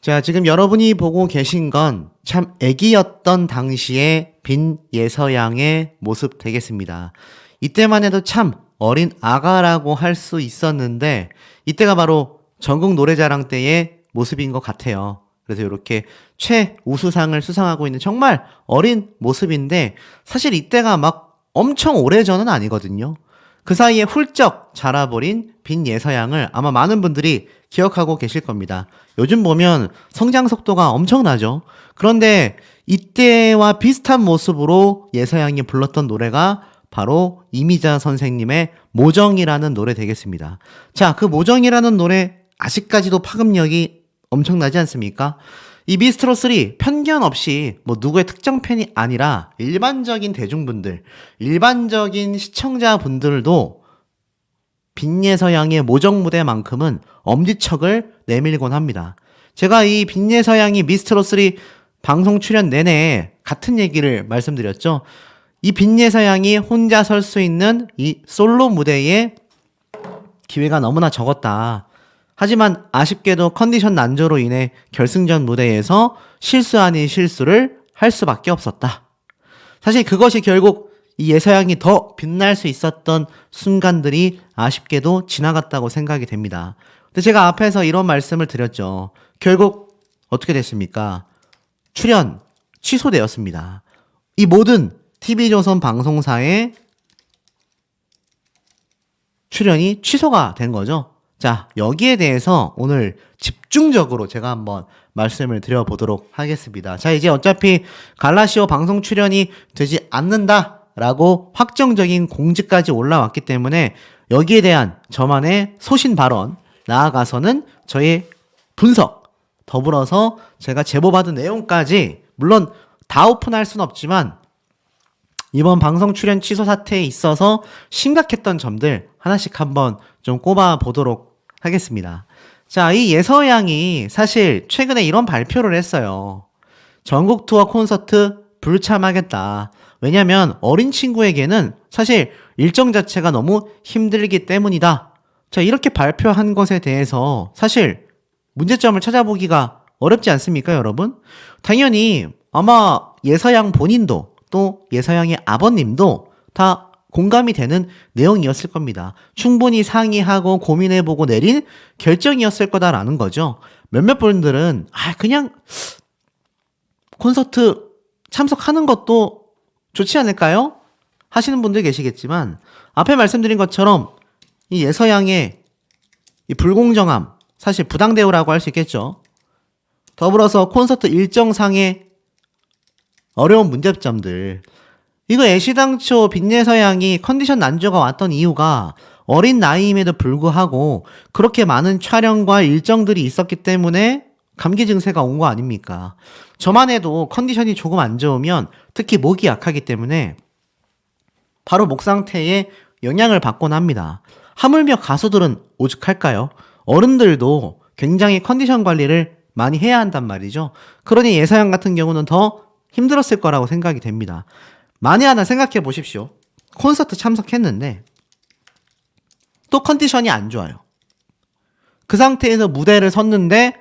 자, 지금 여러분이 보고 계신 건 참 애기였던 당시의 빈예서양의 모습 되겠습니다. 이때만 해도 참 어린 아가라고 할 수 있었는데 이때가 바로 전국 노래자랑 때의 모습인 것 같아요. 그래서 이렇게 최우수상을 수상하고 있는 정말 어린 모습인데 사실 이때가 막 엄청 오래전은 아니거든요. 그 사이에 훌쩍 자라버린 빈예서양을 아마 많은 분들이 기억하고 계실 겁니다. 요즘 보면 성장 속도가 엄청나죠. 그런데 이때와 비슷한 모습으로 예서양이 불렀던 노래가 바로 이미자 선생님의 모정이라는 노래 되겠습니다. 자, 그 모정이라는 노래 아직까지도 파급력이 엄청나지 않습니까? 이 미스트롯3 편견 없이 뭐 누구의 특정 팬이 아니라 일반적인 대중분들, 일반적인 시청자분들도 빈예서양의 모정 무대만큼은 엄지척을 내밀곤 합니다. 제가 이 빈예서양이 미스트롯3 방송 출연 내내 같은 얘기를 말씀드렸죠. 이 빈예서양이 혼자 설 수 있는 이 솔로 무대에 기회가 너무나 적었다. 하지만 아쉽게도 컨디션 난조로 인해 결승전 무대에서 실수 아닌 실수를 할 수밖에 없었다. 사실 그것이 결국 이 예서양이 더 빛날 수 있었던 순간들이 아쉽게도 지나갔다고 생각이 됩니다. 근데 제가 앞에서 이런 말씀을 드렸죠. 결국 어떻게 됐습니까? 출연 취소되었습니다. 이 모든 TV조선 방송사의 출연이 취소가 된 거죠. 자, 여기에 대해서 오늘 집중적으로 제가 한번 말씀을 드려보도록 하겠습니다. 자, 이제 어차피 갈라시오 방송 출연이 되지 않는다라고 확정적인 공지까지 올라왔기 때문에 여기에 대한 저만의 소신 발언, 나아가서는 저의 분석, 더불어서 제가 제보받은 내용까지 물론 다 오픈할 순 없지만 이번 방송 출연 취소 사태에 있어서 심각했던 점들 하나씩 한번 좀 꼽아 보도록 하겠습니다. 자, 이 예서양이 사실 최근에 이런 발표를 했어요. 전국 투어 콘서트 불참하겠다. 왜냐면 어린 친구에게는 사실 일정 자체가 너무 힘들기 때문이다. 자, 이렇게 발표한 것에 대해서 사실 문제점을 찾아보기가 어렵지 않습니까, 여러분? 당연히 아마 예서양 본인도 또 예서양의 아버님도 다 공감이 되는 내용이었을 겁니다. 충분히 상의하고 고민해보고 내린 결정이었을 거다라는 거죠. 몇몇 분들은 그냥 콘서트 참석하는 것도 좋지 않을까요? 하시는 분들 계시겠지만 앞에 말씀드린 것처럼 이 예서양의 이 불공정함, 사실 부당대우라고 할 수 있겠죠. 더불어서 콘서트 일정상의 어려운 문제점들, 이거 애시당초 빈예서양이 컨디션 난조가 왔던 이유가 어린 나이임에도 불구하고 그렇게 많은 촬영과 일정들이 있었기 때문에 감기 증세가 온 거 아닙니까? 저만 해도 컨디션이 조금 안 좋으면 특히 목이 약하기 때문에 바로 목 상태에 영향을 받곤 합니다. 하물며 가수들은 오죽할까요? 어른들도 굉장히 컨디션 관리를 많이 해야 한단 말이죠. 그러니 예서양 같은 경우는 더 힘들었을 거라고 생각이 됩니다. 만에 하나 생각해 보십시오. 콘서트 참석했는데 또 컨디션이 안 좋아요. 그 상태에서 무대를 섰는데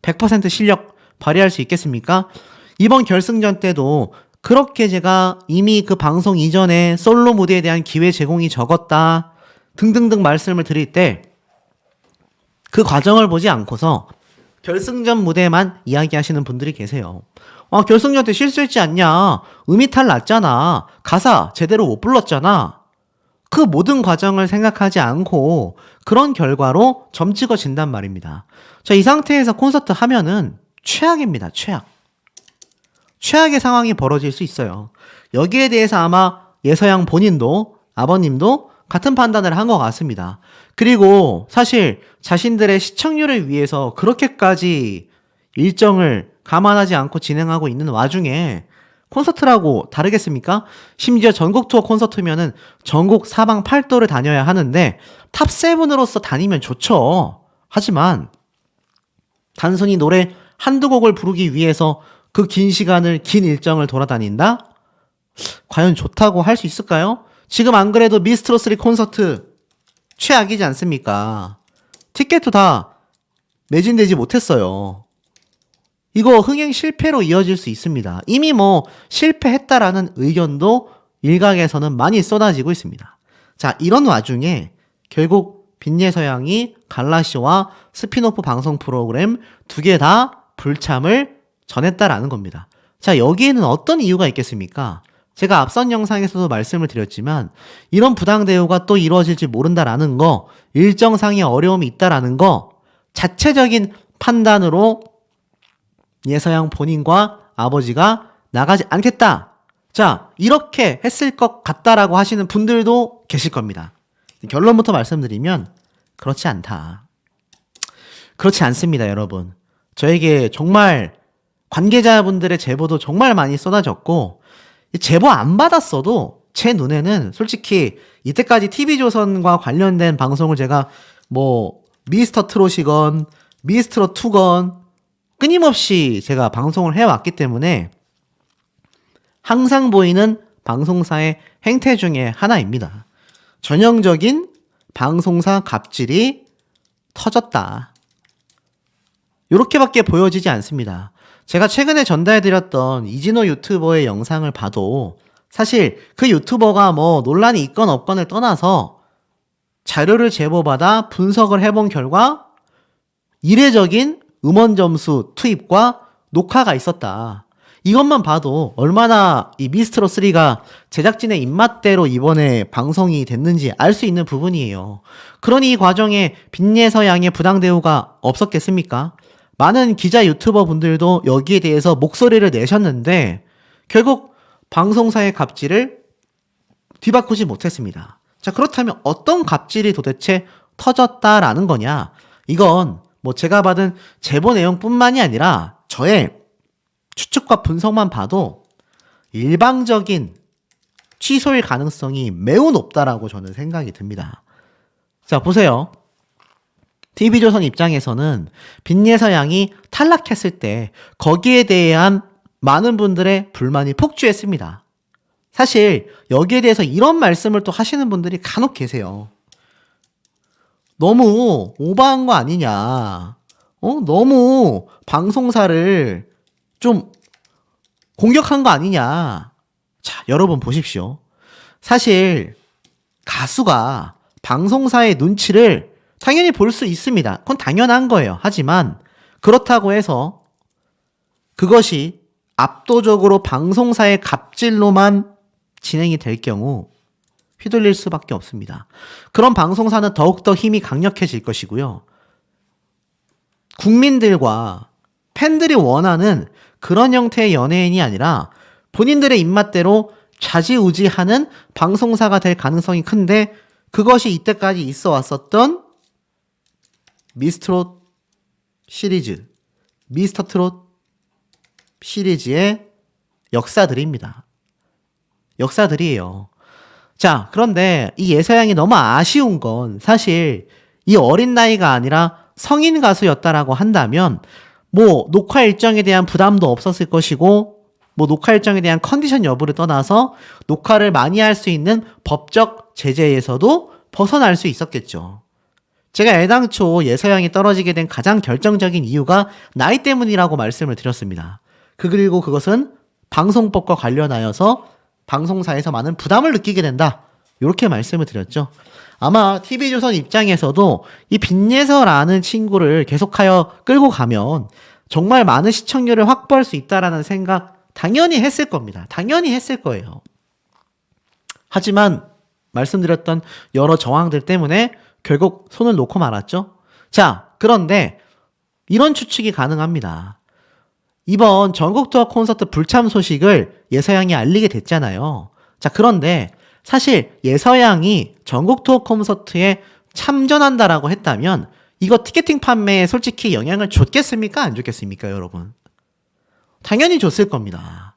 100% 실력 발휘할 수 있겠습니까? 이번 결승전 때도 그렇게 제가 이미 그 방송 이전에 솔로 무대에 대한 기회 제공이 적었다 등등등 말씀을 드릴 때 그 과정을 보지 않고서 결승전 무대만 이야기하시는 분들이 계세요. 결승전 때 실수했지 않냐? 음이탈 났잖아. 가사 제대로 못 불렀잖아. 그 모든 과정을 생각하지 않고 그런 결과로 점 찍어진단 말입니다. 자, 이 상태에서 콘서트 하면은 최악입니다. 최악의 상황이 벌어질 수 있어요. 여기에 대해서 아마 예서양 본인도 아버님도 같은 판단을 한 것 같습니다. 그리고 사실 자신들의 시청률을 위해서 그렇게까지 일정을 감안하지 않고 진행하고 있는 와중에 콘서트라고 다르겠습니까? 심지어 전국 투어 콘서트면은 전국 사방팔도를 다녀야 하는데 탑7으로서 다니면 좋죠. 하지만 단순히 노래 한두 곡을 부르기 위해서 그 긴 시간을, 긴 일정을 돌아다닌다? 과연 좋다고 할 수 있을까요? 지금 안 그래도 미스트롯3 콘서트 최악이지 않습니까? 티켓도 다 매진되지 못했어요. 이거 흥행 실패로 이어질 수 있습니다. 이미 뭐 실패했다라는 의견도 일각에서는 많이 쏟아지고 있습니다. 자, 이런 와중에 결국 빈예서양이 갈라쇼와 스피노프 방송 프로그램 두 개 다 불참을 전했다라는 겁니다. 자, 여기에는 어떤 이유가 있겠습니까? 제가 앞선 영상에서도 말씀을 드렸지만 이런 부당 대우가 또 이루어질지 모른다라는 거, 일정상의 어려움이 있다라는 거 자체적인 판단으로 예서양 본인과 아버지가 나가지 않겠다. 자, 이렇게 했을 것 같다라고 하시는 분들도 계실 겁니다. 결론부터 말씀드리면 그렇지 않다. 그렇지 않습니다, 여러분. 저에게 정말 관계자분들의 제보도 정말 많이 쏟아졌고 제보 안 받았어도 제 눈에는 솔직히 이때까지 TV조선과 관련된 방송을 제가 뭐 미스터 트롯이건 미스트롯 2건 끊임없이 제가 방송을 해왔기 때문에 항상 보이는 방송사의 행태 중에 하나입니다. 전형적인 방송사 갑질이 터졌다. 이렇게밖에 보여지지 않습니다. 제가 최근에 전달해드렸던 이진호 유튜버의 영상을 봐도 사실 그 유튜버가 뭐 논란이 있건 없건을 떠나서 자료를 제보받아 분석을 해본 결과 이례적인 음원 점수 투입과 녹화가 있었다. 이것만 봐도 얼마나 이 미스트롯3가 제작진의 입맛대로 이번에 방송이 됐는지 알 수 있는 부분이에요. 그러니 이 과정에 빈예서 양의 부당 대우가 없었겠습니까? 많은 기자 유튜버 분들도 여기에 대해서 목소리를 내셨는데 결국 방송사의 갑질을 뒤바꾸지 못했습니다. 자, 그렇다면 어떤 갑질이 도대체 터졌다라는 거냐? 이건 뭐 제가 받은 제보 내용뿐만이 아니라 저의 추측과 분석만 봐도 일방적인 취소일 가능성이 매우 높다라고 저는 생각이 듭니다. 자, 보세요. TV조선 입장에서는 빈예서 양이 탈락했을 때 거기에 대한 많은 분들의 불만이 폭주했습니다. 사실 여기에 대해서 이런 말씀을 또 하시는 분들이 간혹 계세요. 너무 오버한 거 아니냐. 너무 방송사를 좀 공격한 거 아니냐. 자, 여러분 보십시오. 사실 가수가 방송사의 눈치를 당연히 볼 수 있습니다. 그건 당연한 거예요. 하지만 그렇다고 해서 그것이 압도적으로 방송사의 갑질로만 진행이 될 경우 휘둘릴 수밖에 없습니다. 그런 방송사는 더욱더 힘이 강력해질 것이고요. 국민들과 팬들이 원하는 그런 형태의 연예인이 아니라 본인들의 입맛대로 좌지우지하는 방송사가 될 가능성이 큰데 그것이 이때까지 있어 왔었던 미스트롯 시리즈, 미스터 트롯 시리즈의 역사들입니다. 역사들이에요. 자, 그런데 이 예서양이 너무 아쉬운 건 사실 이 어린 나이가 아니라 성인 가수였다라고 한다면 뭐 녹화 일정에 대한 부담도 없었을 것이고 뭐 녹화 일정에 대한 컨디션 여부를 떠나서 녹화를 많이 할 수 있는 법적 제재에서도 벗어날 수 있었겠죠. 제가 애당초 예서양이 떨어지게 된 가장 결정적인 이유가 나이 때문이라고 말씀을 드렸습니다. 그리고 그것은 방송법과 관련하여서 방송사에서 많은 부담을 느끼게 된다. 이렇게 말씀을 드렸죠. 아마 TV조선 입장에서도 이 빈예서라는 친구를 계속하여 끌고 가면 정말 많은 시청률을 확보할 수 있다라는 생각 당연히 했을 겁니다. 당연히 했을 거예요. 하지만 말씀드렸던 여러 정황들 때문에 결국 손을 놓고 말았죠. 자, 그런데 이런 추측이 가능합니다. 이번 전국 투어 콘서트 불참 소식을 예서양이 알리게 됐잖아요. 자, 그런데 사실 예서양이 전국 투어 콘서트에 참전한다라고 했다면 이거 티켓팅 판매에 솔직히 영향을 줬겠습니까? 안 줬겠습니까, 여러분? 당연히 줬을 겁니다.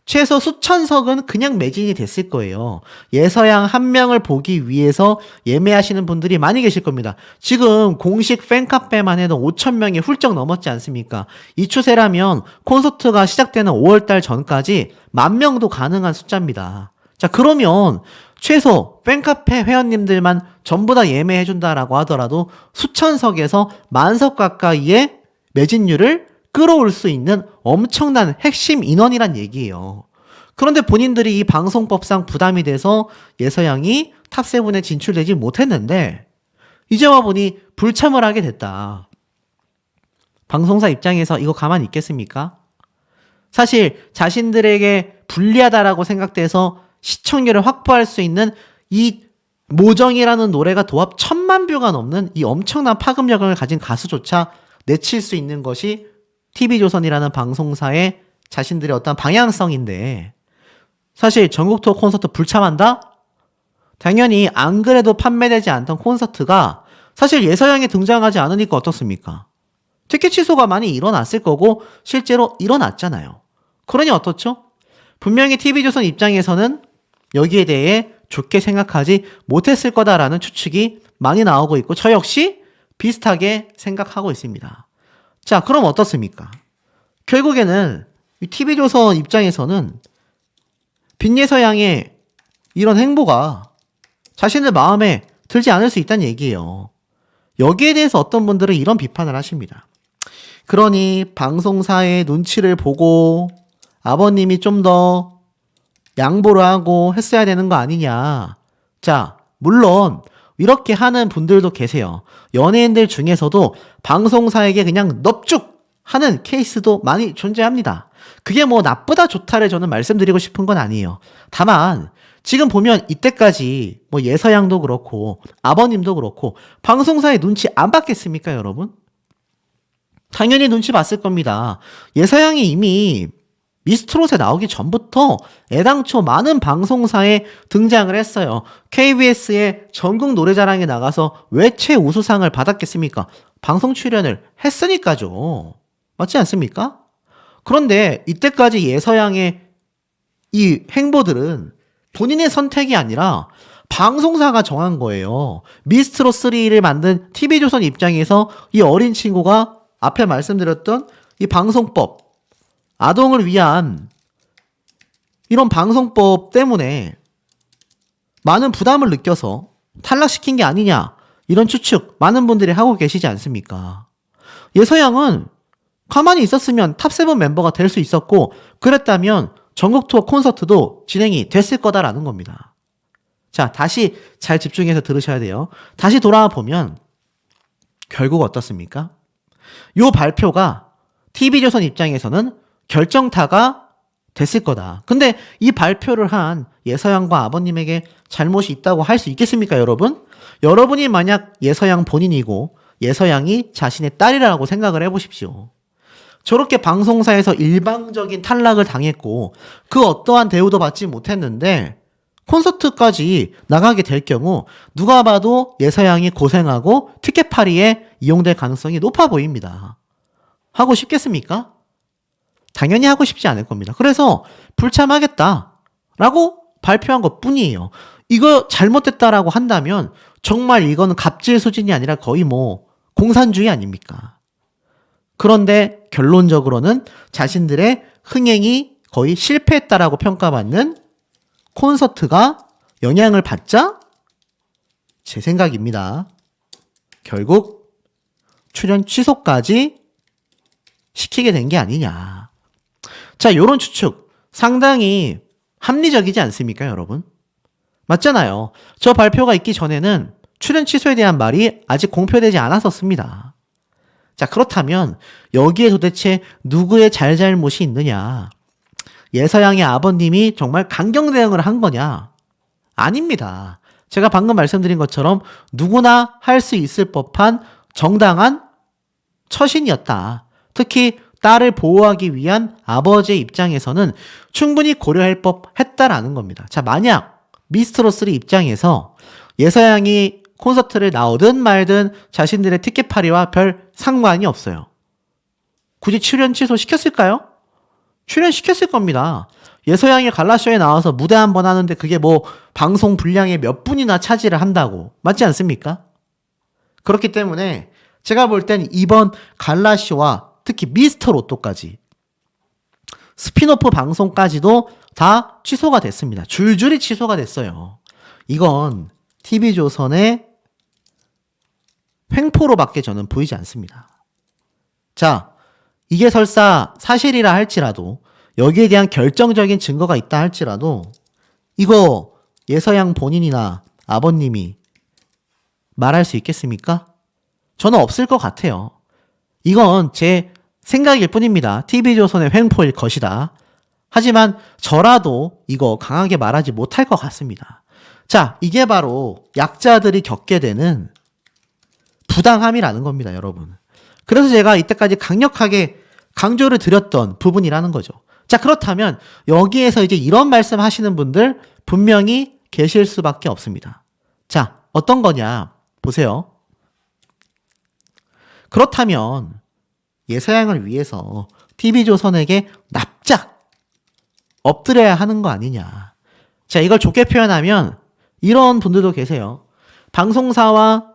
최소 수천석은 그냥 매진이 됐을 거예요. 예서양 한 명을 보기 위해서 예매하시는 분들이 많이 계실 겁니다. 지금 공식 팬카페만 해도 5,000명이 훌쩍 넘었지 않습니까? 이 추세라면 콘서트가 시작되는 5월달 전까지 10,000명도 가능한 숫자입니다. 자, 그러면 최소 팬카페 회원님들만 전부 다 예매해준다라고 하더라도 수천석에서 10,000석 가까이의 매진율을 끌어올 수 있는 엄청난 핵심 인원이란 얘기예요. 그런데 본인들이 이 방송법상 부담이 돼서 예서양이 탑7에 진출되지 못했는데 이제 와보니 불참을 하게 됐다. 방송사 입장에서 이거 가만히 있겠습니까? 사실 자신들에게 불리하다라고 생각돼서 시청률을 확보할 수 있는 이 모정이라는 노래가 도합 1000만 뷰가 넘는 이 엄청난 파급력을 가진 가수조차 내칠 수 있는 것이 TV조선이라는 방송사의 자신들의 어떤 방향성인데 사실 전국 투어 콘서트 불참한다? 당연히 안 그래도 판매되지 않던 콘서트가 사실 예서양이 등장하지 않으니까 어떻습니까? 티켓 취소가 많이 일어났을 거고 실제로 일어났잖아요. 그러니 어떻죠? 분명히 TV조선 입장에서는 여기에 대해 좋게 생각하지 못했을 거다라는 추측이 많이 나오고 있고 저 역시 비슷하게 생각하고 있습니다. 자, 그럼 어떻습니까? 결국에는 TV조선 입장에서는 빈예서양의 이런 행보가 자신들 마음에 들지 않을 수 있다는 얘기예요. 여기에 대해서 어떤 분들은 이런 비판을 하십니다. 그러니 방송사의 눈치를 보고 아버님이 좀 더 양보를 하고 했어야 되는 거 아니냐. 자, 물론 이렇게 하는 분들도 계세요. 연예인들 중에서도 방송사에게 그냥 넙죽 하는 케이스도 많이 존재합니다. 그게 뭐 나쁘다 좋다를 저는 말씀드리고 싶은 건 아니에요. 다만 지금 보면 이때까지 뭐 예서양도 그렇고 아버님도 그렇고 방송사의 눈치 안 봤겠습니까, 여러분? 당연히 눈치 봤을 겁니다. 예서양이 이미 미스트롯에 나오기 전부터 애당초 많은 방송사에 등장을 했어요. KBS의 전국 노래자랑에 나가서 왜 최우수상을 받았겠습니까? 방송 출연을 했으니까죠. 맞지 않습니까? 그런데 이때까지 예서양의 이 행보들은 본인의 선택이 아니라 방송사가 정한 거예요. 미스트롯 3를 만든 TV조선 입장에서 이 어린 친구가 앞에 말씀드렸던 이 방송법, 아동을 위한 이런 방송법 때문에 많은 부담을 느껴서 탈락시킨 게 아니냐 이런 추측 많은 분들이 하고 계시지 않습니까? 예서양은 가만히 있었으면 탑7 멤버가 될 수 있었고 그랬다면 전국 투어 콘서트도 진행이 됐을 거다라는 겁니다. 자, 다시 잘 집중해서 들으셔야 돼요. 다시 돌아와 보면 결국 어떻습니까? 요 발표가 TV조선 입장에서는 결정타가 됐을 거다. 근데 이 발표를 한 예서양과 아버님에게 잘못이 있다고 할 수 있겠습니까, 여러분? 여러분이 만약 예서양 본인이고 예서양이 자신의 딸이라고 생각을 해보십시오. 저렇게 방송사에서 일방적인 탈락을 당했고 그 어떠한 대우도 받지 못했는데 콘서트까지 나가게 될 경우 누가 봐도 예서양이 고생하고 티켓 파리에 이용될 가능성이 높아 보입니다. 하고 싶겠습니까? 당연히 하고 싶지 않을 겁니다. 그래서 불참하겠다라고 발표한 것 뿐이에요. 이거 잘못됐다라고 한다면 정말 이거는 갑질 수준이 아니라 거의 뭐 공산주의 아닙니까? 그런데 결론적으로는 자신들의 흥행이 거의 실패했다라고 평가받는 콘서트가 영향을 받자 제 생각입니다. 결국 출연 취소까지 시키게 된 게 아니냐. 자, 요런 추측 상당히 합리적이지 않습니까, 여러분? 맞잖아요. 저 발표가 있기 전에는 출연 취소에 대한 말이 아직 공표되지 않았었습니다. 자, 그렇다면 여기에 도대체 누구의 잘잘못이 있느냐? 예서양의 아버님이 정말 강경 대응을 한 거냐? 아닙니다. 제가 방금 말씀드린 것처럼 누구나 할 수 있을 법한 정당한 처신이었다. 특히 딸을 보호하기 위한 아버지의 입장에서는 충분히 고려할 법했다라는 겁니다. 자, 만약 미스트롯3 입장에서 예서양이 콘서트를 나오든 말든 자신들의 티켓 파리와 별 상관이 없어요. 굳이 출연 취소 시켰을까요? 출연시켰을 겁니다. 예서양이 갈라쇼에 나와서 무대 한 번 하는데 그게 뭐 방송 분량의 몇 분이나 차지를 한다고. 맞지 않습니까? 그렇기 때문에 제가 볼 땐 이번 갈라쇼와 특히 미스터 로또까지 스피노프 방송까지도 다 취소가 됐습니다. 줄줄이 취소가 됐어요. 이건 TV조선의 횡포로밖에 저는 보이지 않습니다. 자, 이게 설사 사실이라 할지라도 여기에 대한 결정적인 증거가 있다 할지라도 이거 예서양 본인이나 아버님이 말할 수 있겠습니까? 저는 없을 것 같아요. 이건 제 생각일 뿐입니다. TV조선의 횡포일 것이다. 하지만 저라도 이거 강하게 말하지 못할 것 같습니다. 자, 이게 바로 약자들이 겪게 되는 부당함이라는 겁니다, 여러분. 그래서 제가 이때까지 강력하게 강조를 드렸던 부분이라는 거죠. 자, 그렇다면 여기에서 이제 이런 말씀 하시는 분들 분명히 계실 수밖에 없습니다. 자, 어떤 거냐? 보세요. 그렇다면 예서양을 위해서 TV조선에게 납작 엎드려야 하는 거 아니냐. 자, 이걸 좋게 표현하면 이런 분들도 계세요. 방송사와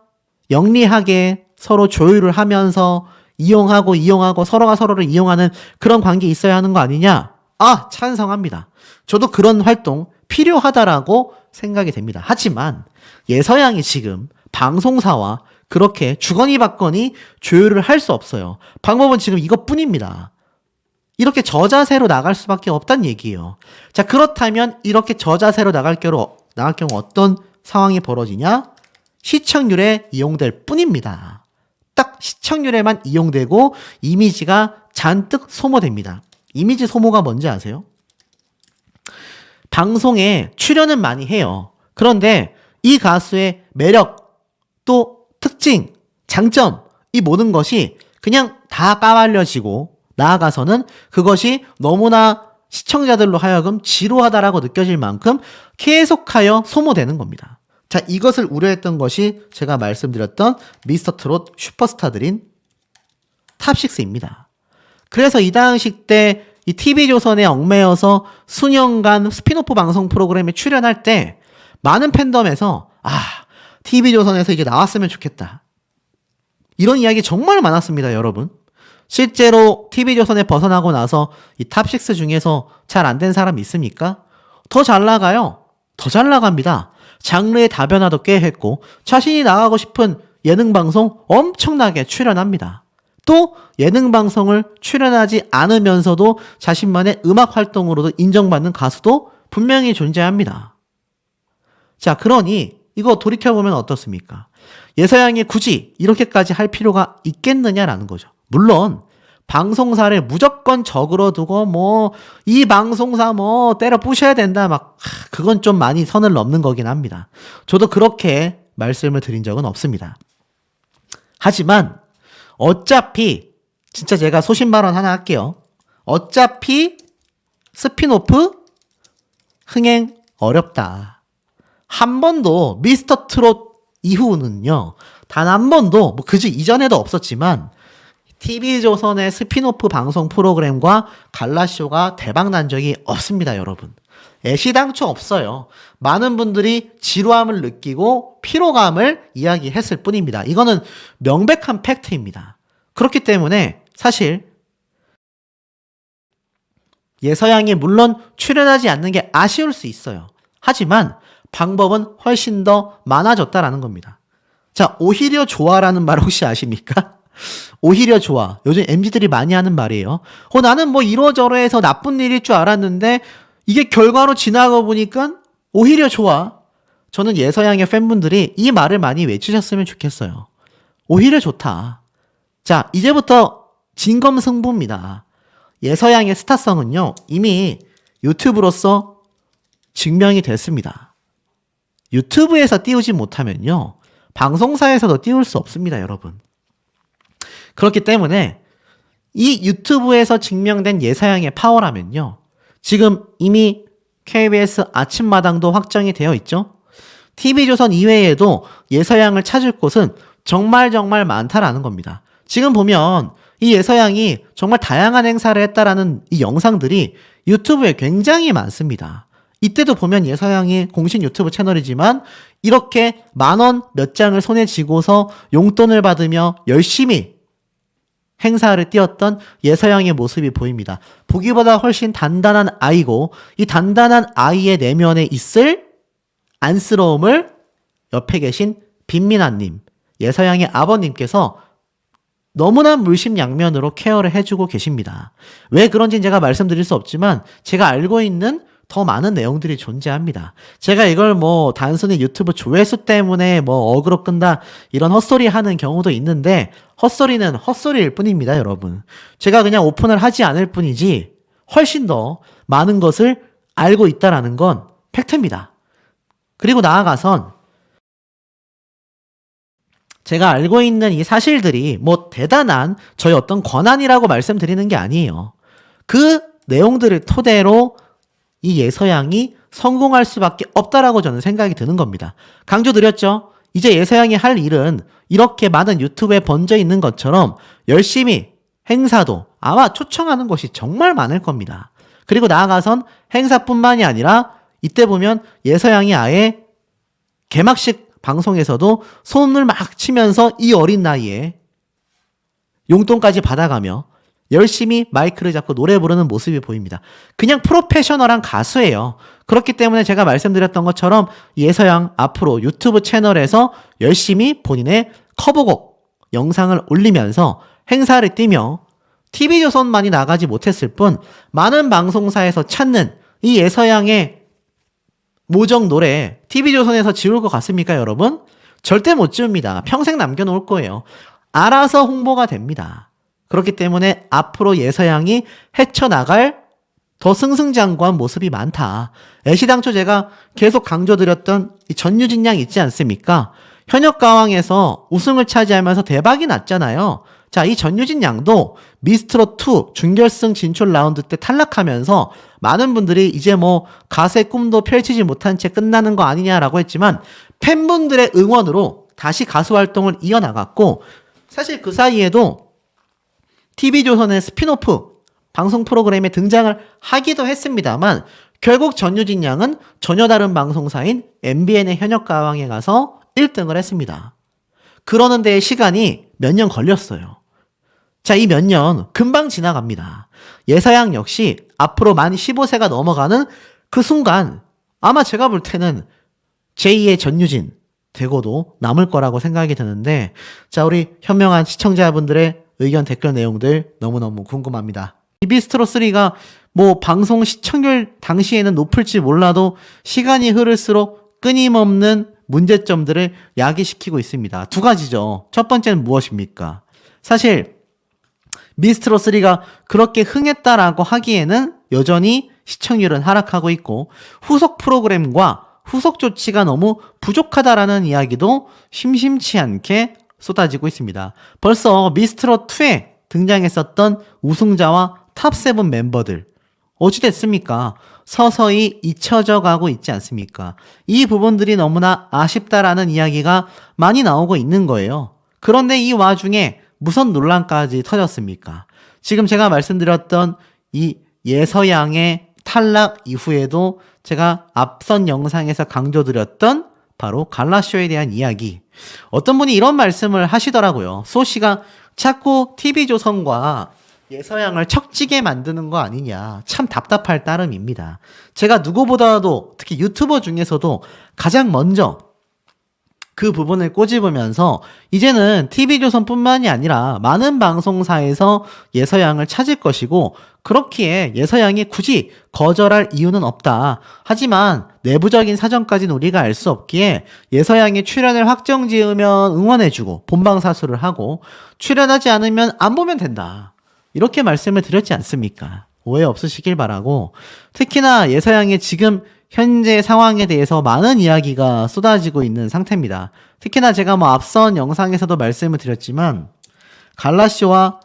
영리하게 서로 조율을 하면서 이용하고 서로가 서로를 이용하는 그런 관계 있어야 하는 거 아니냐? 아, 찬성합니다. 저도 그런 활동 필요하다라고 생각이 됩니다. 하지만 예서양이 지금 방송사와 그렇게 주거니 받거니 조율을 할 수 없어요. 방법은 지금 이것뿐입니다. 이렇게 저자세로 나갈 수밖에 없다는 얘기예요. 자, 그렇다면 이렇게 저자세로 나갈 경우 어떤 상황이 벌어지냐? 시청률에 이용될 뿐입니다. 딱 시청률에만 이용되고 이미지가 잔뜩 소모됩니다. 이미지 소모가 뭔지 아세요? 방송에 출연은 많이 해요. 그런데 이 가수의 매력, 또 특징, 장점, 이 모든 것이 그냥 다 까발려지고 나아가서는 그것이 너무나 시청자들로 하여금 지루하다라고 느껴질 만큼 계속하여 소모되는 겁니다. 자, 이것을 우려했던 것이 제가 말씀드렸던 미스터트롯 슈퍼스타들인 탑6입니다. 그래서 이 당시 때 이 TV조선에 얽매여서 수년간 스피노프 방송 프로그램에 출연할 때 많은 팬덤에서 TV조선에서 이제 나왔으면 좋겠다. 이런 이야기 정말 많았습니다, 여러분. 실제로 TV조선에 벗어나고 나서 이 탑6 중에서 잘 안 된 사람 있습니까? 더 잘 나가요. 더 잘 나갑니다. 장르의 다변화도 꽤 했고 자신이 나가고 싶은 예능방송 엄청나게 출연합니다. 또 예능방송을 출연하지 않으면서도 자신만의 음악 활동으로도 인정받는 가수도 분명히 존재합니다. 자, 그러니 이거 돌이켜보면 어떻습니까? 예서양이 굳이 이렇게까지 할 필요가 있겠느냐라는 거죠. 물론 방송사를 무조건 적으로 두고 이 방송사 때려 부셔야 된다 그건 좀 많이 선을 넘는 거긴 합니다. 저도 그렇게 말씀을 드린 적은 없습니다. 하지만 어차피 진짜 제가 소신 발언 하나 할게요. 어차피 스피노프 흥행 어렵다. 한 번도 미스터 트롯 이후는요. 단 한 번도 그저 이전에도 없었지만 TV조선의 스피노프 방송 프로그램과 갈라쇼가 대박난 적이 없습니다, 여러분. 애시당초 없어요. 많은 분들이 지루함을 느끼고 피로감을 이야기했을 뿐입니다. 이거는 명백한 팩트입니다. 그렇기 때문에 사실 예서양이 물론 출연하지 않는 게 아쉬울 수 있어요. 하지만 방법은 훨씬 더 많아졌다라는 겁니다. 자, 오히려 좋아라는 말 혹시 아십니까? 오히려 좋아. 요즘 MZ들이 많이 하는 말이에요. 나는 이러저러해서 나쁜 일일 줄 알았는데 이게 결과로 지나가 보니까 오히려 좋아. 저는 예서양의 팬분들이 이 말을 많이 외치셨으면 좋겠어요. 오히려 좋다. 자, 이제부터 진검승부입니다. 예서양의 스타성은요, 이미 유튜브로서 증명이 됐습니다. 유튜브에서 띄우지 못하면요, 방송사에서도 띄울 수 없습니다, 여러분. 그렇기 때문에 이 유튜브에서 증명된 예서양의 파워라면요, 지금 이미 KBS 아침마당도 확정이 되어 있죠. TV조선 이외에도 예서양을 찾을 곳은 정말 많다라는 겁니다. 지금 보면 이 예서양이 정말 다양한 행사를 했다라는 이 영상들이 유튜브에 굉장히 많습니다. 이때도 보면 예서양이 공식 유튜브 채널이지만 이렇게 10,000원 몇 장을 손에 쥐고서 용돈을 받으며 열심히 행사를 띄웠던 예서양의 모습이 보입니다. 보기보다 훨씬 단단한 아이고 이 단단한 아이의 내면에 있을 안쓰러움을 옆에 계신 빈민아님, 예서양의 아버님께서 너무나 물심양면으로 케어를 해주고 계십니다. 왜 그런지는 제가 말씀드릴 수 없지만 제가 알고 있는 더 많은 내용들이 존재합니다. 제가 이걸 뭐 단순히 유튜브 조회수 때문에 뭐 어그로 끈다 이런 헛소리 하는 경우도 있는데 헛소리는 헛소리일 뿐입니다, 여러분. 제가 그냥 오픈을 하지 않을 뿐이지 훨씬 더 많은 것을 알고 있다라는 건 팩트입니다. 그리고 나아가선 제가 알고 있는 이 사실들이 뭐 대단한 저희 어떤 권한이라고 말씀드리는 게 아니에요. 그 내용들을 토대로 이 예서양이 성공할 수밖에 없다라고 저는 생각이 드는 겁니다. 강조드렸죠? 이제 예서양이 할 일은 이렇게 많은 유튜브에 번져 있는 것처럼 열심히 행사도 아마 초청하는 곳이 정말 많을 겁니다. 그리고 나아가선 행사뿐만이 아니라 이때 보면 예서양이 아예 개막식 방송에서도 손을 막 치면서 이 어린 나이에 용돈까지 받아가며 열심히 마이크를 잡고 노래 부르는 모습이 보입니다. 그냥 프로페셔널한 가수예요. 그렇기 때문에 제가 말씀드렸던 것처럼 예서양 앞으로 유튜브 채널에서 열심히 본인의 커버곡 영상을 올리면서 행사를 뛰며 TV조선만이 나가지 못했을 뿐 많은 방송사에서 찾는 이 예서양의 모정 노래 TV조선에서 지울 것 같습니까, 여러분? 절대 못 지웁니다. 평생 남겨놓을 거예요. 알아서 홍보가 됩니다. 그렇기 때문에 앞으로 예서양이 헤쳐나갈 더 승승장구한 모습이 많다. 애시당초 제가 계속 강조드렸던 이 전유진 양 있지 않습니까? 현역가왕에서 우승을 차지하면서 대박이 났잖아요. 자, 이 전유진 양도 미스트롯2 준결승 진출 라운드 때 탈락하면서 많은 분들이 이제 뭐 가수의 꿈도 펼치지 못한 채 끝나는 거 아니냐라고 했지만 팬분들의 응원으로 다시 가수 활동을 이어나갔고 사실 그 사이에도 TV조선의 스핀오프 방송 프로그램에 등장을 하기도 했습니다만 결국 전유진 양은 전혀 다른 방송사인 MBN의 현역가왕에 가서 1등을 했습니다. 그러는 데에 시간이 몇 년 걸렸어요. 자, 이 몇 년 금방 지나갑니다. 예서양 역시 앞으로 만 15세가 넘어가는 그 순간 아마 제가 볼 때는 제2의 전유진 되고도 남을 거라고 생각이 드는데 자, 우리 현명한 시청자분들의 의견 댓글 내용들 너무너무 궁금합니다. 비비스트롯3가 뭐 방송 시청률 당시에는 높을지 몰라도 시간이 흐를수록 끊임없는 문제점들을 야기시키고 있습니다. 두 가지죠. 첫 번째는 무엇입니까? 사실 미스트롯3가 그렇게 흥했다라고 하기에는 여전히 시청률은 하락하고 있고 후속 프로그램과 후속 조치가 너무 부족하다라는 이야기도 심심치 않게 쏟아지고 있습니다. 벌써 미스트롯2에 등장했었던 우승자와 탑7 멤버들 어찌 됐습니까? 서서히 잊혀져 가고 있지 않습니까? 이 부분들이 너무나 아쉽다라는 이야기가 많이 나오고 있는 거예요. 그런데 이 와중에 무슨 논란까지 터졌습니까? 지금 제가 말씀드렸던 이 예서양의 탈락 이후에도 제가 앞선 영상에서 강조드렸던 바로 갈라쇼에 대한 이야기. 어떤 분이 이런 말씀을 하시더라고요. 소씨가 자꾸 TV조선과 예서양을 척지게 만드는 거 아니냐. 참 답답할 따름입니다. 제가 누구보다도 특히 유튜버 중에서도 가장 먼저 그 부분을 꼬집으면서 이제는 TV조선뿐만이 아니라 많은 방송사에서 예서양을 찾을 것이고 그렇기에 예서양이 굳이 거절할 이유는 없다. 하지만 내부적인 사정까지는 우리가 알 수 없기에 예서양이 출연을 확정지으면 응원해주고 본방사수를 하고 출연하지 않으면 안 보면 된다. 이렇게 말씀을 드렸지 않습니까? 오해 없으시길 바라고 특히나 예서양의 지금 현재 상황에 대해서 많은 이야기가 쏟아지고 있는 상태입니다. 특히나 제가 뭐 앞선 영상에서도 말씀을 드렸지만 갈라쇼와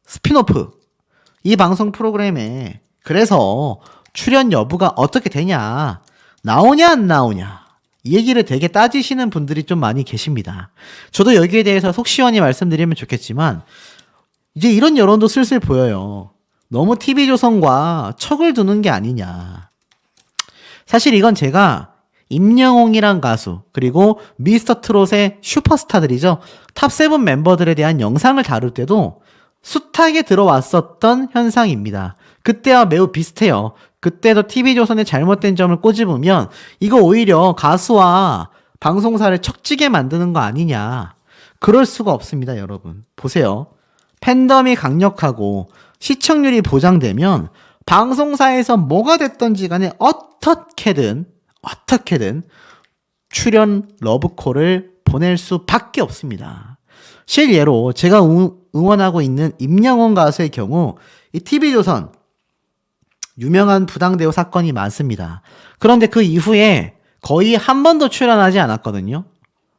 스핀오프 이 방송 프로그램에 그래서 출연 여부가 어떻게 되냐 나오냐 안 나오냐 이 얘기를 되게 따지시는 분들이 좀 많이 계십니다. 저도 여기에 대해서 속 시원히 말씀드리면 좋겠지만 이제 이런 여론도 슬슬 보여요. 너무 TV조선과 척을 두는 게 아니냐. 사실 이건 제가 임영웅이란 가수 그리고 미스터트롯의 슈퍼스타들이죠. 탑7 멤버들에 대한 영상을 다룰 때도 숱하게 들어왔었던 현상입니다. 그때와 매우 비슷해요. 그때도 TV조선의 잘못된 점을 꼬집으면 이거 오히려 가수와 방송사를 척지게 만드는 거 아니냐. 그럴 수가 없습니다, 여러분. 보세요. 팬덤이 강력하고 시청률이 보장되면 방송사에서 뭐가 됐던지 간에 어떻게든 출연 러브콜을 보낼 수밖에 없습니다. 실예로 제가 응원하고 있는 임영웅 가수의 경우 이 TV조선 유명한 부당대우 사건이 많습니다. 그런데 그 이후에 거의 한 번도 출연하지 않았거든요.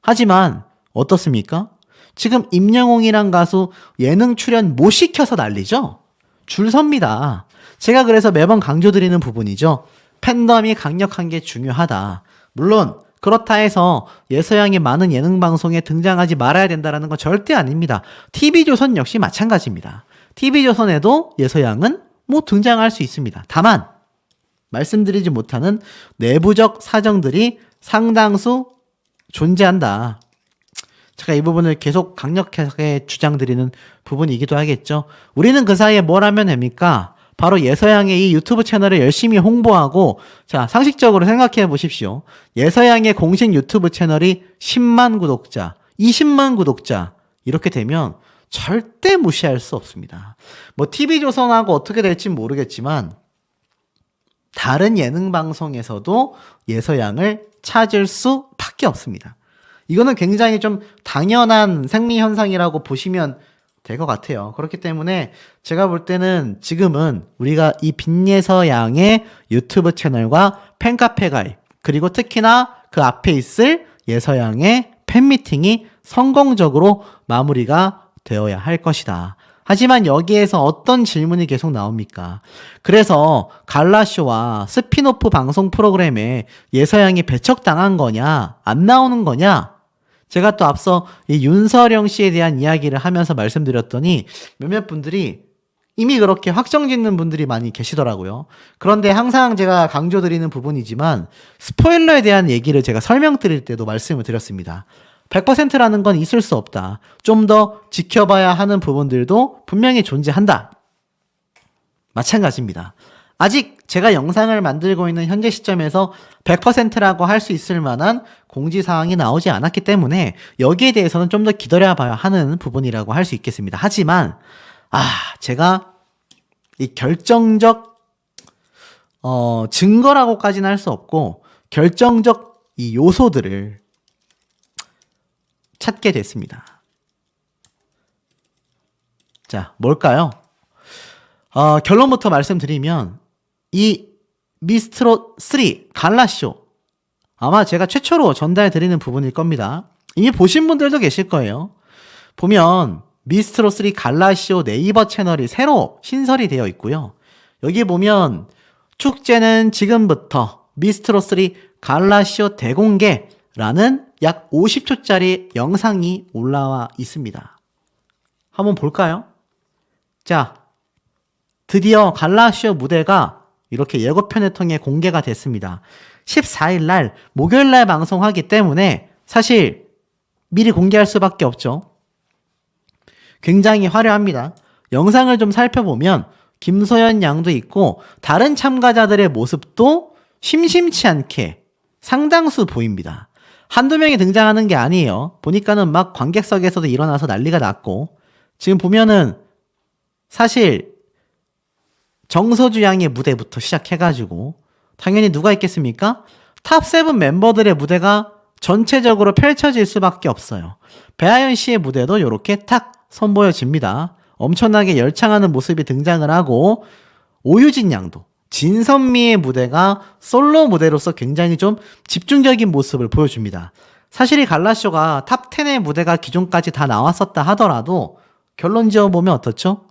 하지만 어떻습니까? 지금 임영웅이란 가수 예능 출연 못 시켜서 난리죠? 줄 섭니다. 제가 그래서 매번 강조드리는 부분이죠. 팬덤이 강력한 게 중요하다. 물론 그렇다 해서 예서양이 많은 예능 방송에 등장하지 말아야 된다는 건 절대 아닙니다. TV조선 역시 마찬가지입니다. TV조선에도 예서양은 뭐 등장할 수 있습니다. 다만 말씀드리지 못하는 내부적 사정들이 상당수 존재한다. 제가 이 부분을 계속 강력하게 주장드리는 부분이기도 하겠죠. 우리는 그 사이에 뭘 하면 됩니까? 바로 예서양의 이 유튜브 채널을 열심히 홍보하고, 자, 상식적으로 생각해 보십시오. 예서양의 공식 유튜브 채널이 10만 구독자, 20만 구독자, 이렇게 되면 절대 무시할 수 없습니다. 뭐, TV조선하고 어떻게 될지 모르겠지만, 다른 예능 방송에서도 예서양을 찾을 수밖에 없습니다. 이거는 굉장히 좀 당연한 생리현상이라고 보시면 될 것 같아요. 그렇기 때문에 제가 볼 때는 지금은 우리가 이 빈예서양의 유튜브 채널과 팬카페 가입, 그리고 특히나 그 앞에 있을 예서양의 팬미팅이 성공적으로 마무리가 되어야 할 것이다. 하지만 여기에서 어떤 질문이 계속 나옵니까? 그래서 갈라쇼와 스피노프 방송 프로그램에 예서양이 배척당한 거냐, 안 나오는 거냐? 제가 또 앞서 이 윤서령 씨에 대한 이야기를 하면서 말씀드렸더니 몇몇 분들이 이미 그렇게 확정짓는 분들이 많이 계시더라고요. 그런데 항상 제가 강조드리는 부분이지만 스포일러에 대한 얘기를 제가 설명드릴 때도 말씀을 드렸습니다. 100%라는 건 있을 수 없다. 좀 더 지켜봐야 하는 부분들도 분명히 존재한다. 마찬가지입니다. 아직 제가 영상을 만들고 있는 현재 시점에서 100%라고 할 수 있을 만한 공지사항이 나오지 않았기 때문에 여기에 대해서는 좀 더 기다려봐야 하는 부분이라고 할 수 있겠습니다. 하지만 제가 이 결정적 증거라고까지는 할 수 없고 결정적 이 요소들을 찾게 됐습니다. 자, 뭘까요? 결론부터 말씀드리면 이 미스트롯 3 갈라쇼 아마 제가 최초로 전달드리는 부분일 겁니다. 이미 보신 분들도 계실 거예요. 보면 미스트롯 3 갈라쇼 네이버 채널이 새로 신설이 되어 있고요. 여기 보면 축제는 지금부터 미스트롯 3 갈라쇼 대공개라는 약 50초짜리 영상이 올라와 있습니다. 한번 볼까요? 자, 드디어 갈라쇼 무대가 이렇게 예고편을 통해 공개가 됐습니다. 14일 날 목요일 날 방송하기 때문에 사실 미리 공개할 수밖에 없죠. 굉장히 화려합니다. 영상을 좀 살펴보면 김소연 양도 있고 다른 참가자들의 모습도 심심치 않게 상당수 보입니다. 한두 명이 등장하는 게 아니에요. 보니까는 막 관객석에서도 일어나서 난리가 났고 지금 보면은 사실 정서주 양의 무대부터 시작해가지고 당연히 누가 있겠습니까? 탑7 멤버들의 무대가 전체적으로 펼쳐질 수밖에 없어요. 배아연 씨의 무대도 이렇게 탁 선보여집니다. 엄청나게 열창하는 모습이 등장을 하고 오유진 양도 진선미의 무대가 솔로 무대로서 굉장히 좀 집중적인 모습을 보여줍니다. 사실 이 갈라쇼가 탑10의 무대가 기존까지 다 나왔었다 하더라도 결론 지어보면 어떻죠?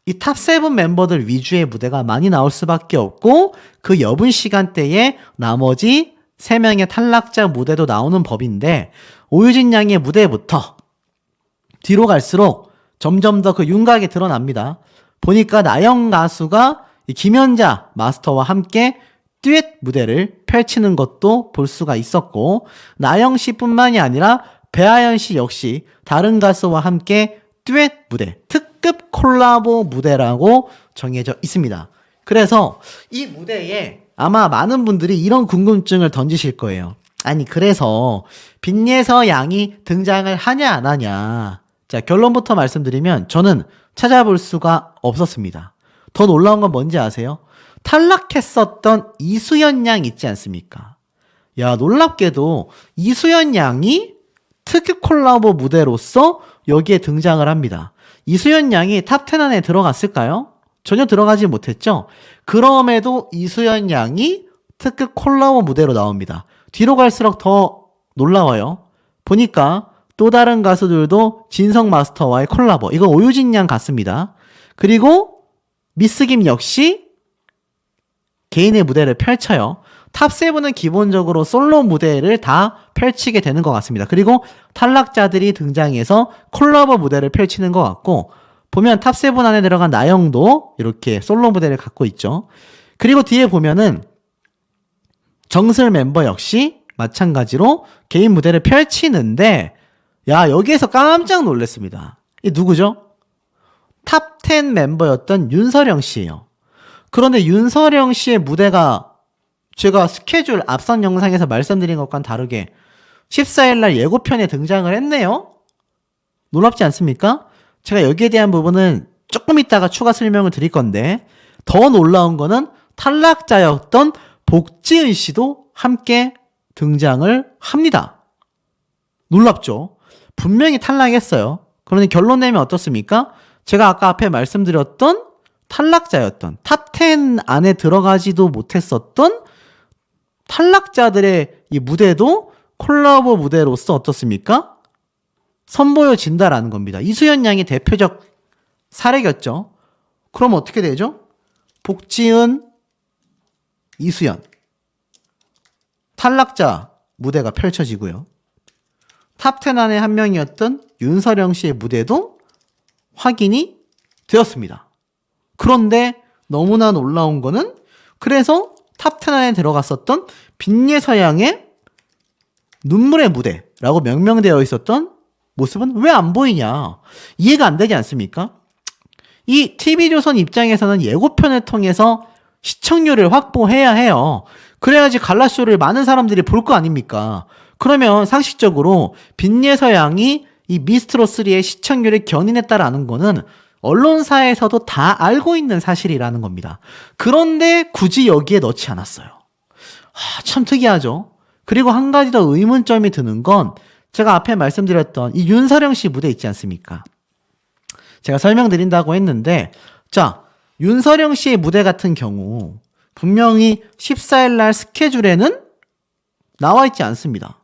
이 탑7 멤버들 위주의 무대가 많이 나올 수밖에 없고 그 여분 시간대에 나머지 3명의 탈락자 무대도 나오는 법인데 오유진 양의 무대부터 뒤로 갈수록 점점 더 그 윤곽이 드러납니다. 보니까 나영 가수가 이 김연자 마스터와 함께 듀엣 무대를 펼치는 것도 볼 수가 있었고 나영 씨뿐만이 아니라 배아연 씨 역시 다른 가수와 함께 듀엣 무대, 특급 콜라보 무대라고 정해져 있습니다. 그래서 이 무대에 아마 많은 분들이 이런 궁금증을 던지실 거예요. 아니 그래서 빈예서 양이 등장을 하냐 안 하냐. 자, 결론부터 말씀드리면 저는 찾아볼 수가 없었습니다. 더 놀라운 건 뭔지 아세요? 탈락했었던 이수연 양 있지 않습니까? 야, 놀랍게도 이수연 양이 특급 콜라보 무대로서 여기에 등장을 합니다. 이수연 양이 탑10 안에 들어갔을까요? 전혀 들어가지 못했죠? 그럼에도 이수연 양이 특급 콜라보 무대로 나옵니다. 뒤로 갈수록 더 놀라워요. 보니까 또 다른 가수들도 진성 마스터와의 콜라보, 이거 오유진 양 같습니다. 그리고 미스김 역시 개인의 무대를 펼쳐요. 탑7은 기본적으로 솔로 무대를 다 펼치게 되는 것 같습니다. 그리고 탈락자들이 등장해서 콜라보 무대를 펼치는 것 같고, 보면 탑7 안에 들어간 나영도 이렇게 솔로 무대를 갖고 있죠. 그리고 뒤에 보면은 정슬 멤버 역시 마찬가지로 개인 무대를 펼치는데, 야, 여기에서 깜짝 놀랐습니다. 이 누구죠? 탑10 멤버였던 윤서령 씨예요. 그런데 윤서령 씨의 무대가 제가 스케줄 앞선 영상에서 말씀드린 것과는 다르게 14일날 예고편에 등장을 했네요. 놀랍지 않습니까? 제가 여기에 대한 부분은 조금 이따가 추가 설명을 드릴 건데, 더 놀라운 거는 탈락자였던 복지은 씨도 함께 등장을 합니다. 놀랍죠? 분명히 탈락했어요. 그러니 결론 내면 어떻습니까? 제가 아까 앞에 말씀드렸던 탈락자였던 탑10 안에 들어가지도 못했었던 탈락자들의 이 무대도 콜라보 무대로서 어떻습니까? 선보여진다라는 겁니다. 이수연 양이 대표적 사례겠죠. 그럼 어떻게 되죠? 복지은, 이수연 탈락자 무대가 펼쳐지고요. 탑10 안에 한 명이었던 윤서령 씨의 무대도 확인이 되었습니다. 그런데 너무나 놀라운 거는, 그래서 탑10 안에 들어갔었던 빈예서양의 눈물의 무대라고 명명되어 있었던 모습은 왜 안 보이냐? 이해가 안 되지 않습니까? 이 TV조선 입장에서는 예고편을 통해서 시청률을 확보해야 해요. 그래야지 갈라쇼를 많은 사람들이 볼 거 아닙니까? 그러면 상식적으로 빈예서양이 이 미스트롯3의 시청률을 견인했다라는 거는 언론사에서도 다 알고 있는 사실이라는 겁니다. 그런데 굳이 여기에 넣지 않았어요. 참 특이하죠? 그리고 한 가지 더 의문점이 드는 건, 제가 앞에 말씀드렸던 이 윤서령 씨 무대 있지 않습니까? 제가 설명드린다고 했는데, 자, 윤서령 씨의 무대 같은 경우 분명히 14일날 스케줄에는 나와 있지 않습니다.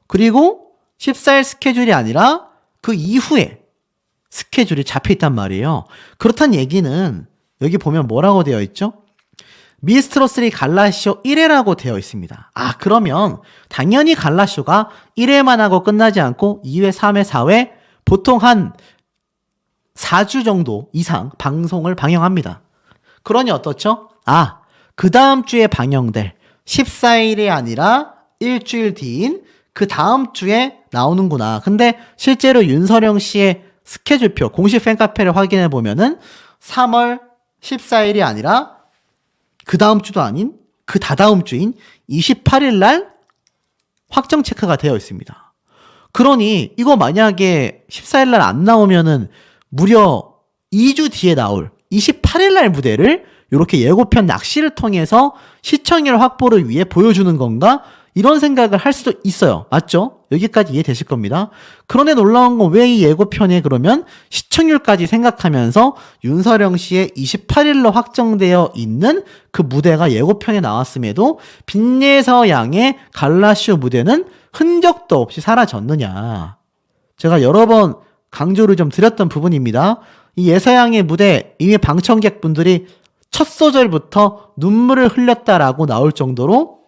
그리고 14일 스케줄이 아니라 그 이후에 스케줄이 잡혀있단 말이에요. 그렇다는 얘기는 여기 보면 뭐라고 되어 있죠? 미스트롯3 갈라쇼 1회라고 되어 있습니다. 그러면 당연히 갈라쇼가 1회만 하고 끝나지 않고 2회, 3회, 4회 보통 한 4주 정도 이상 방송을 방영합니다. 그러니 어떻죠? 그 다음 주에 방영될 14일이 아니라 일주일 뒤인 그 다음 주에 나오는구나. 근데 실제로 윤서령 씨의 스케줄표, 공식 팬카페를 확인해 보면은 3월 14일이 아니라 그 다음 주도 아닌 그 다다음 주인 28일 날 확정 체크가 되어 있습니다. 그러니 이거 만약에 14일 날 안 나오면은 무려 2주 뒤에 나올 28일 날 무대를 이렇게 예고편 낚시를 통해서 시청률 확보를 위해 보여주는 건가? 이런 생각을 할 수도 있어요. 맞죠? 여기까지 이해되실 겁니다. 그런데 놀라운 건 왜 이 예고편에 그러면 시청률까지 생각하면서 윤서령 씨의 28일로 확정되어 있는 그 무대가 예고편에 나왔음에도 빈예서 양의 갈라쇼 무대는 흔적도 없이 사라졌느냐. 제가 여러 번 강조를 좀 드렸던 부분입니다. 이 예서양의 무대, 이미 방청객분들이 첫 소절부터 눈물을 흘렸다라고 나올 정도로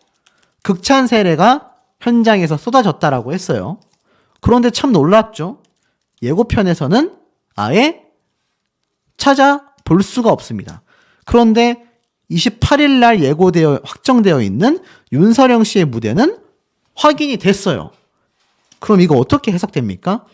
극찬 세례가 현장에서 쏟아졌다라고 했어요. 그런데 참 놀랍죠? 예고편에서는 아예 찾아볼 수가 없습니다. 그런데 28일 날 예고되어 확정되어 있는 윤서령 씨의 무대는 확인이 됐어요. 그럼 이거 어떻게 해석됩니까?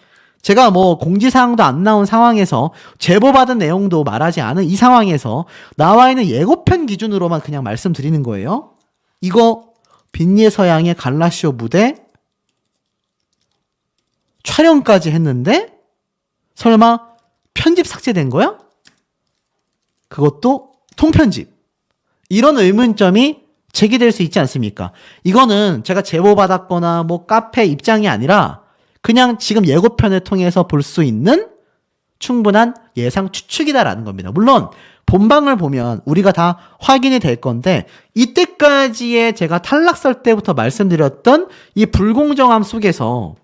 제가 공지사항도 안 나온 상황에서 제보받은 내용도 말하지 않은 이 상황에서 나와 있는 예고편 기준으로만 그냥 말씀드리는 거예요. 이거 빈예서양의 갈라쇼 무대 촬영까지 했는데 설마 편집 삭제된 거야? 그것도 통편집. 이런 의문점이 제기될 수 있지 않습니까? 이거는 제가 제보받았거나 뭐 카페 입장이 아니라 그냥 지금 예고편을 통해서 볼 수 있는 충분한 예상 추측이다라는 겁니다. 물론 본방을 보면 우리가 다 확인이 될 건데 이때까지의 제가 탈락설 때부터 말씀드렸던 이 불공정함 속에서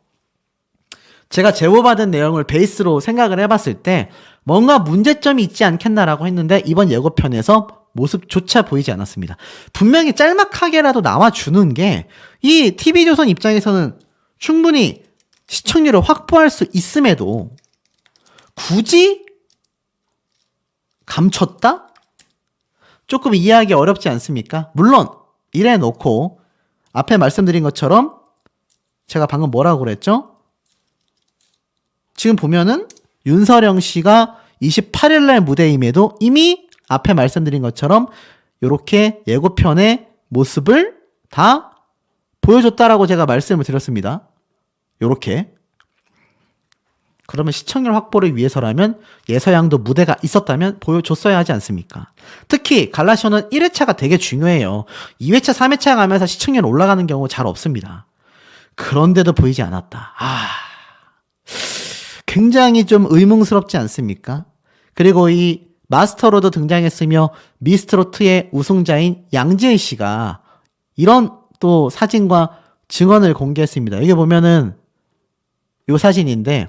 제가 제보받은 내용을 베이스로 생각을 해봤을 때 뭔가 문제점이 있지 않겠나라고 했는데 이번 예고편에서 모습조차 보이지 않았습니다. 분명히 짤막하게라도 나와주는 게 이 TV조선 입장에서는 충분히 시청률을 확보할 수 있음에도 굳이 감췄다? 조금 이해하기 어렵지 않습니까? 물론 이래 놓고 앞에 말씀드린 것처럼 제가 방금 뭐라고 그랬죠? 지금 보면은 윤서령 씨가 28일날 무대임에도 이미 앞에 말씀드린 것처럼 이렇게 예고편의 모습을 다 보여줬다라고 제가 말씀을 드렸습니다. 요렇게. 그러면 시청률 확보를 위해서라면 예서양도 무대가 있었다면 보여줬어야 하지 않습니까? 특히 갈라쇼는 1회차가 되게 중요해요. 2회차, 3회차 가면서 시청률 올라가는 경우 잘 없습니다. 그런데도 보이지 않았다. 굉장히 좀 의문스럽지 않습니까? 그리고 이 마스터로도 등장했으며 미스트롯2의 우승자인 양지은 씨가 이런 또 사진과 증언을 공개했습니다. 여기 보면은 요 사진인데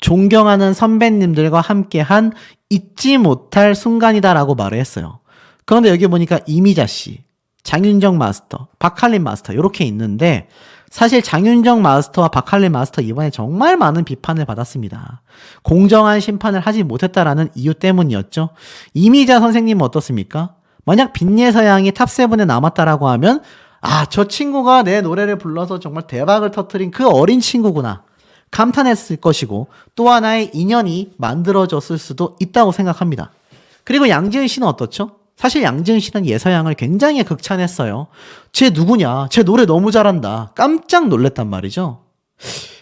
존경하는 선배님들과 함께한 잊지 못할 순간이다라고 말을 했어요. 그런데 여기 보니까 이미자 씨, 장윤정 마스터, 박할린 마스터 이렇게 있는데 사실 장윤정 마스터와 박할린 마스터 이번에 정말 많은 비판을 받았습니다. 공정한 심판을 하지 못했다라는 이유 때문이었죠. 이미자 선생님은 어떻습니까? 만약 빈예서양이 탑7에 남았다라고 하면 저 친구가 내 노래를 불러서 정말 대박을 터뜨린 그 어린 친구구나 감탄했을 것이고 또 하나의 인연이 만들어졌을 수도 있다고 생각합니다. 그리고 양지은 씨는 어떻죠? 사실 양지은 씨는 예서양을 굉장히 극찬했어요. 쟤 누구냐? 쟤 노래 너무 잘한다. 깜짝 놀랐단 말이죠.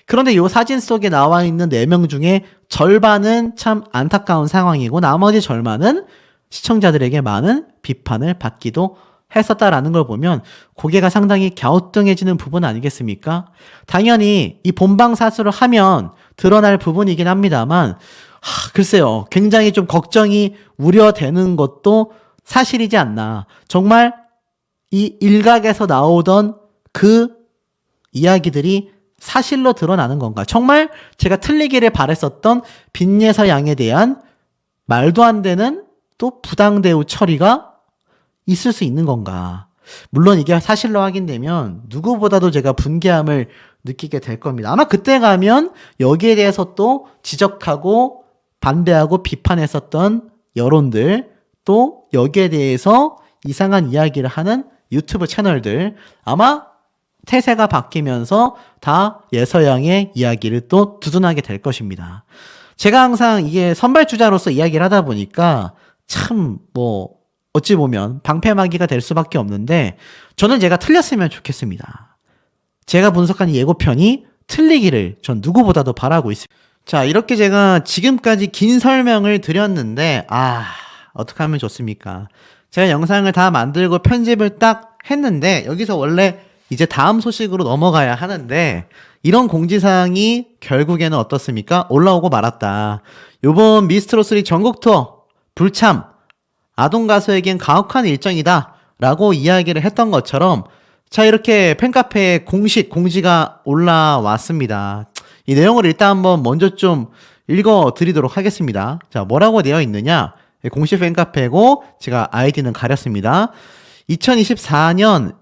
그런데 이 사진 속에 나와 있는 4명 중에 절반은 참 안타까운 상황이고 나머지 절반은 시청자들에게 많은 비판을 받기도 했었다라는 걸 보면 고개가 상당히 갸우뚱해지는 부분 아니겠습니까? 당연히 이 본방사수를 하면 드러날 부분이긴 합니다만 글쎄요. 굉장히 좀 걱정이 우려되는 것도 사실이지 않나. 정말 이 일각에서 나오던 그 이야기들이 사실로 드러나는 건가? 정말 제가 틀리기를 바랬었던 빈예서 양에 대한 말도 안 되는 또 부당대우 처리가 있을 수 있는 건가? 물론 이게 사실로 확인되면 누구보다도 제가 분개함을 느끼게 될 겁니다. 아마 그때 가면 여기에 대해서 또 지적하고 반대하고 비판했었던 여론들 또 여기에 대해서 이상한 이야기를 하는 유튜브 채널들 아마 태세가 바뀌면서 다 예서양의 이야기를 또 두둔하게 될 것입니다. 제가 항상 이게 선발주자로서 이야기를 하다 보니까 참 어찌 보면 방패막이가 될 수밖에 없는데 저는 제가 틀렸으면 좋겠습니다. 제가 분석한 이 예고편이 틀리기를 전 누구보다도 바라고 있습니다. 자, 이렇게 제가 지금까지 긴 설명을 드렸는데 어떻게 하면 좋습니까? 제가 영상을 다 만들고 편집을 딱 했는데 여기서 원래 이제 다음 소식으로 넘어가야 하는데 이런 공지사항이 결국에는 어떻습니까? 올라오고 말았다. 요번 미스트롯3 전국 투어 불참 아동 가수에겐 가혹한 일정이다 라고 이야기를 했던 것처럼 자 이렇게 팬카페에 공식 공지가 올라왔습니다. 이 내용을 일단 한번 먼저 좀 읽어드리도록 하겠습니다. 자 뭐라고 되어 있느냐 공식 팬카페고 제가 아이디는 가렸습니다. 2024년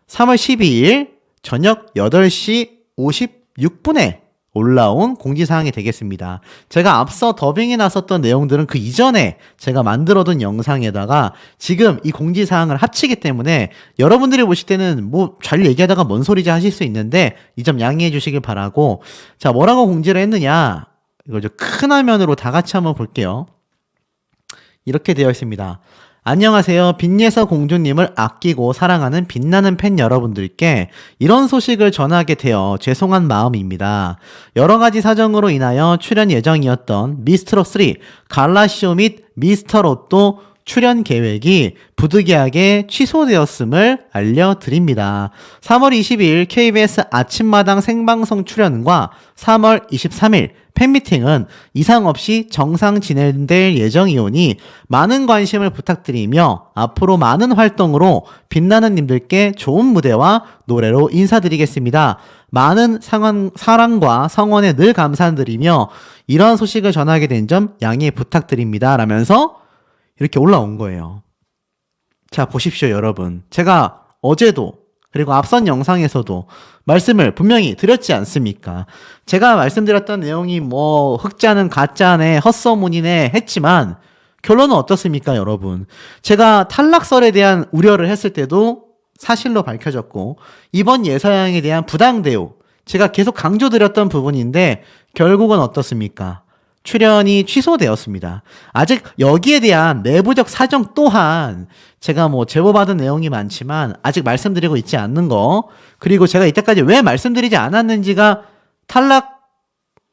3월 12일 저녁 8시 56분에 올라온 공지사항이 되겠습니다. 제가 앞서 더빙이 났었던 내용들은 그 이전에 제가 만들어둔 영상에다가 지금 이 공지사항을 합치기 때문에 여러분들이 보실 때는 잘 얘기하다가 뭔 소리지 하실 수 있는데 이 점 양해해 주시길 바라고 자 뭐라고 공지를 했느냐 이걸 좀 큰 화면으로 다 같이 한번 볼게요. 이렇게 되어 있습니다. 안녕하세요. 빛예서 공주님을 아끼고 사랑하는 빛나는 팬 여러분들께 이런 소식을 전하게 되어 죄송한 마음입니다. 여러 가지 사정으로 인하여 출연 예정이었던 미스트롯3 갈라쇼 및 미스터롯도 출연 계획이 부득이하게 취소되었음을 알려드립니다. 3월 22일 KBS 아침마당 생방송 출연과 3월 23일 팬미팅은 이상 없이 정상 진행될 예정이오니 많은 관심을 부탁드리며 앞으로 많은 활동으로 빛나는 님들께 좋은 무대와 노래로 인사드리겠습니다. 많은 사랑과 성원에 늘 감사드리며 이러한 소식을 전하게 된 점 양해 부탁드립니다. 라면서 이렇게 올라온 거예요. 자, 보십시오, 여러분. 제가 어제도 그리고 앞선 영상에서도 말씀을 분명히 드렸지 않습니까? 제가 말씀드렸던 내용이 뭐 흑자는 가짜네, 헛소문이네 했지만 결론은 어떻습니까, 여러분? 제가 탈락설에 대한 우려를 했을 때도 사실로 밝혀졌고 이번 예서양에 대한 부당 대우 제가 계속 강조드렸던 부분인데 결국은 어떻습니까? 출연이 취소되었습니다. 아직 여기에 대한 내부적 사정 또한 제가 뭐 제보받은 내용이 많지만 아직 말씀드리고 있지 않는 거, 그리고 제가 이때까지 왜 말씀드리지 않았는지가 탈락에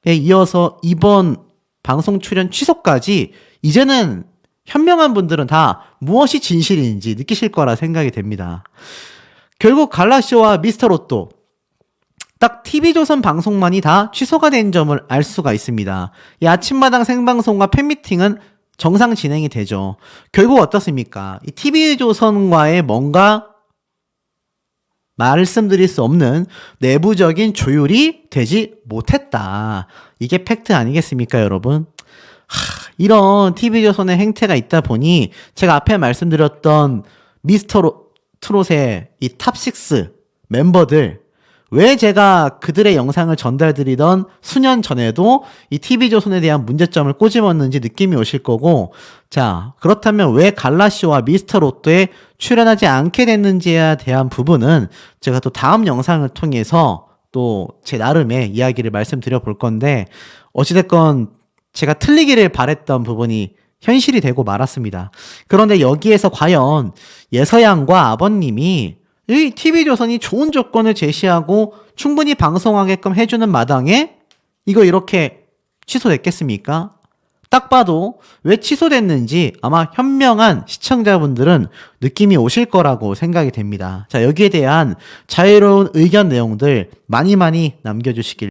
이어서 이번 방송 출연 취소까지 이제는 현명한 분들은 다 무엇이 진실인지 느끼실 거라 생각이 됩니다. 결국 갈라쇼와 미스터롯도 딱 TV조선 방송만이 다 취소가 된 점을 알 수가 있습니다. 이 아침마당 생방송과 팬미팅은 정상 진행이 되죠. 결국 어떻습니까? 이 TV조선과의 뭔가 말씀드릴 수 없는 내부적인 조율이 되지 못했다. 이게 팩트 아니겠습니까, 여러분? 이런 TV조선의 행태가 있다 보니 제가 앞에 말씀드렸던 미스터트롯의 이 탑6 멤버들, 왜 제가 그들의 영상을 전달드리던 수년 전에도 이 TV조선에 대한 문제점을 꼬집었는지 느낌이 오실 거고, 자, 그렇다면 왜 갈라쇼와 미스터롯도에 출연하지 않게 됐는지에 대한 부분은 제가 또 다음 영상을 통해서 또 제 나름의 이야기를 말씀드려 볼 건데, 어찌됐건 제가 틀리기를 바랬던 부분이 현실이 되고 말았습니다. 그런데 여기에서 과연 예서양과 아버님이 이 TV조선이 좋은 조건을 제시하고 충분히 방송하게끔 해주는 마당에 이거 이렇게 취소됐겠습니까? 딱 봐도 왜 취소됐는지 아마 현명한 시청자분들은 느낌이 오실 거라고 생각이 됩니다. 자, 여기에 대한 자유로운 의견 내용들 많이 남겨주시길